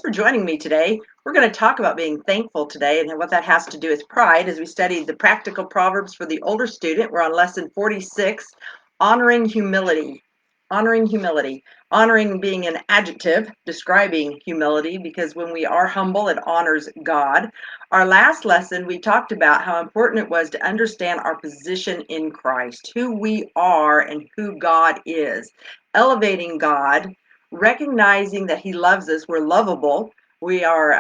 for joining me today. We're going to talk about being thankful today and what that has to do with pride as we study the practical Proverbs for the older student. We're on lesson 46, honoring humility. Honoring humility. Honoring being an adjective describing humility because when we are humble, it honors God. Our last lesson, we talked about how important it was to understand our position in Christ, who we are and who God is. Elevating God, recognizing that He loves us, we're lovable, we are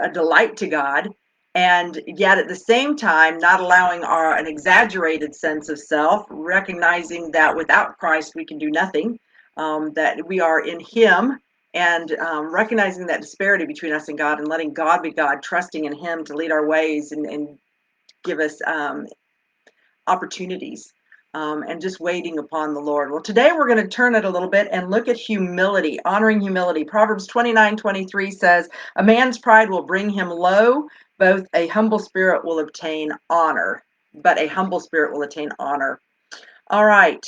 a delight to God, and yet at the same time, not allowing an exaggerated sense of self, recognizing that without Christ we can do nothing, that we are in Him, and recognizing that disparity between us and God, and letting God be God, trusting in Him to lead our ways and give us opportunities, and just waiting upon the Lord. Well, today we're going to turn it a little bit and look at humility, honoring humility. Proverbs 29:23 says, "A man's pride will bring him low, both a humble spirit will obtain honor." But a humble spirit will attain honor. All right.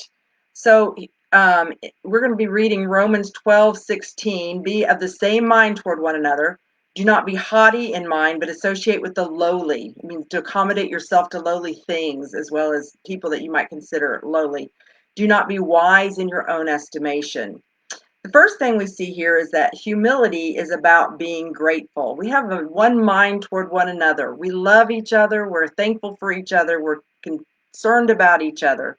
So we're going to be reading Romans 12:16. Be of the same mind toward one another. Do not be haughty in mind, but associate with the lowly. It means to accommodate yourself to lowly things as well as people that you might consider lowly. Do not be wise in your own estimation. The first thing we see here is that humility is about being grateful. We have a one mind toward one another. We love each other. We're thankful for each other. We're concerned about each other.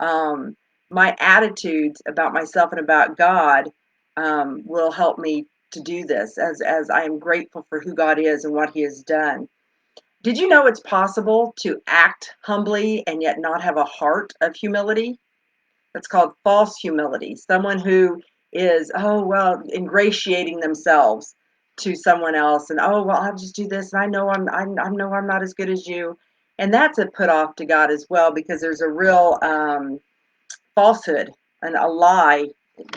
Um, my attitudes about myself and about God will help me to do this as I am grateful for who God is and what He has done. Did you know it's possible to act humbly and yet not have a heart of humility? That's called false humility. Someone who is, oh, well, ingratiating themselves to someone else and, oh, well, I'll just do this. And I know I know I'm not as good as you. And that's a put off to God as well, because there's a real falsehood and a lie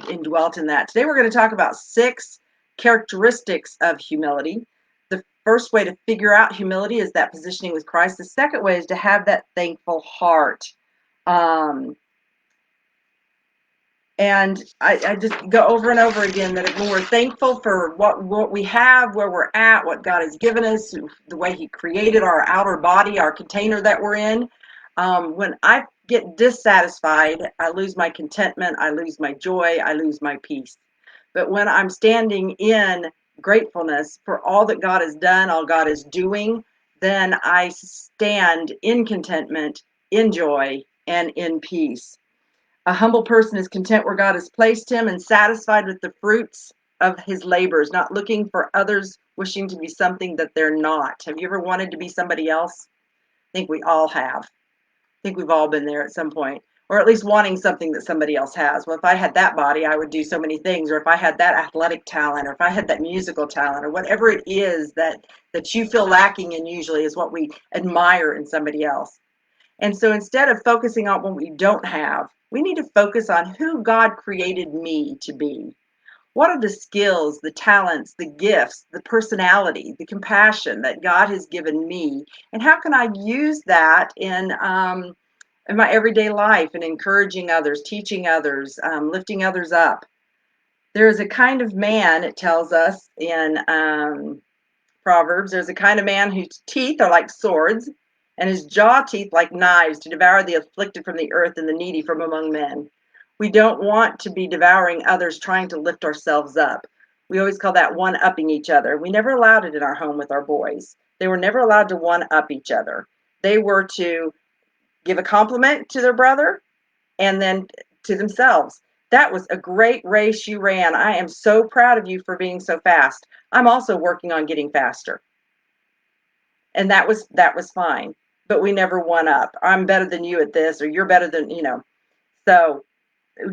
indwelt in that. Today we're going to talk about 6 characteristics of humility. The first way to figure out humility is that positioning with Christ. The second way is to have that thankful heart. Um, and I just go over and over again that when we're thankful for what we have, where we're at, what God has given us, the way He created our outer body, our container that we're in, when I get dissatisfied, I lose my contentment, I lose my joy, I lose my peace. But when I'm standing in gratefulness for all that God has done, all God is doing, then I stand in contentment, in joy, and in peace. A humble person is content where God has placed him and satisfied with the fruits of his labors, not looking for others, wishing to be something that they're not. Have you ever wanted to be somebody else? I think we all have. I think we've all been there at some point, or at least wanting something that somebody else has. Well, if I had that body, I would do so many things, or if I had that athletic talent, or if I had that musical talent, or whatever it is that you feel lacking in, usually is what we admire in somebody else. And so instead of focusing on what we don't have, we need to focus on who God created me to be. What are the skills, the talents, the gifts, the personality, the compassion that God has given me? And how can I use that in my everyday life and encouraging others, teaching others, lifting others up? There is a kind of man, it tells us in Proverbs, there's a kind of man whose teeth are like swords, and his jaw teeth like knives to devour the afflicted from the earth and the needy from among men. We don't want to be devouring others, trying to lift ourselves up. We always call that one-upping each other. We never allowed it in our home with our boys. They were never allowed to one-up each other. They were to give a compliment to their brother and then to themselves. That was a great race you ran. I am so proud of you for being so fast. I'm also working on getting faster. And that was fine. But we never won up. I'm better than you at this, or you're better than. So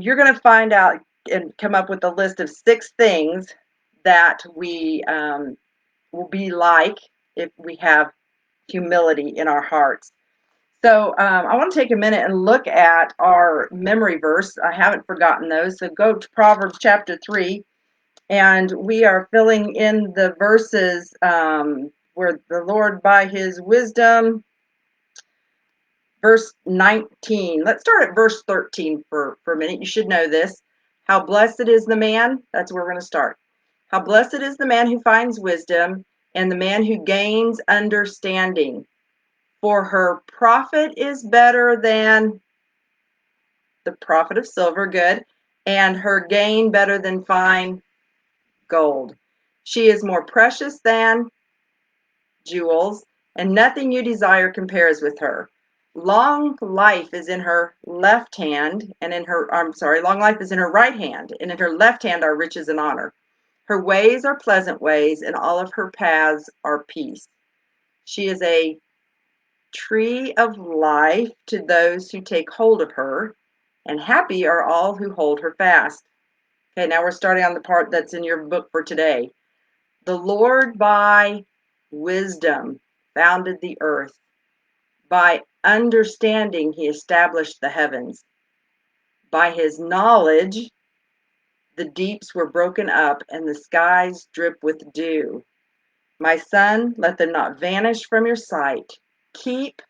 you're going to find out and come up with a list of 6 things that we will be like if we have humility in our hearts. So I want to take a minute and look at our memory verse. I haven't forgotten those. So go to Proverbs chapter 3, and we are filling in the verses where the Lord, by His wisdom, verse 19. Let's start at verse 13 for a minute. You should know this. How blessed is the man. That's where we're going to start. How blessed is the man who finds wisdom and the man who gains understanding. For her profit is better than the profit of silver, good, and her gain better than fine gold. She is more precious than jewels, and nothing you desire compares with her. Long life is in her left hand, and long life is in her right hand, and in her left hand are riches and honor. Her ways are pleasant ways, and all of her paths are peace. She is a tree of life to those who take hold of her, and happy are all who hold her fast. Okay, now we're starting on the part that's in your book for today. The Lord by wisdom founded the earth. By understanding he established the heavens. By his knowledge the deeps were broken up and the skies drip with dew. My son, let them not vanish from your sight. Keep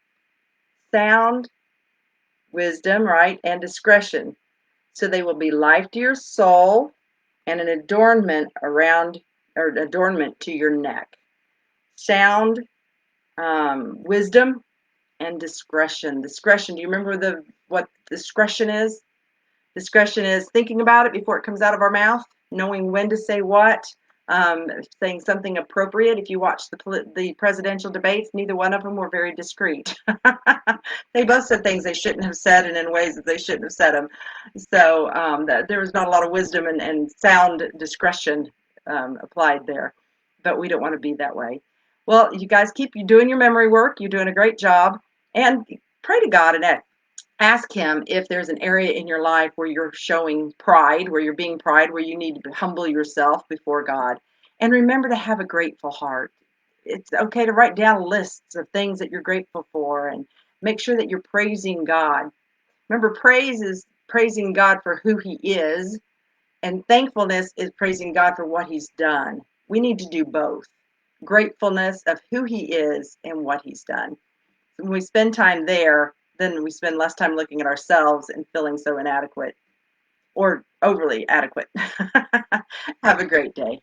sound wisdom, right, and discretion, so they will be life to your soul and an adornment to your neck. Sound wisdom and discretion. Discretion. Do you remember what discretion is? Discretion is thinking about it before it comes out of our mouth, knowing when to say what, saying something appropriate. If you watch the presidential debates, neither one of them were very discreet. They both said things they shouldn't have said and in ways that they shouldn't have said them. So there was not a lot of wisdom and sound discretion applied there. But we don't want to be that way. Well, you guys keep doing your memory work. You're doing a great job. And pray to God and ask him if there's an area in your life where you're showing pride, where you're being pride, where you need to humble yourself before God. And remember to have a grateful heart. It's okay to write down lists of things that you're grateful for and make sure that you're praising God. Remember, praise is praising God for who he is, and thankfulness is praising God for what he's done. We need to do both. Gratefulness of who he is and what he's done. When we spend time there, then we spend less time looking at ourselves and feeling so inadequate or overly adequate. Have a great day.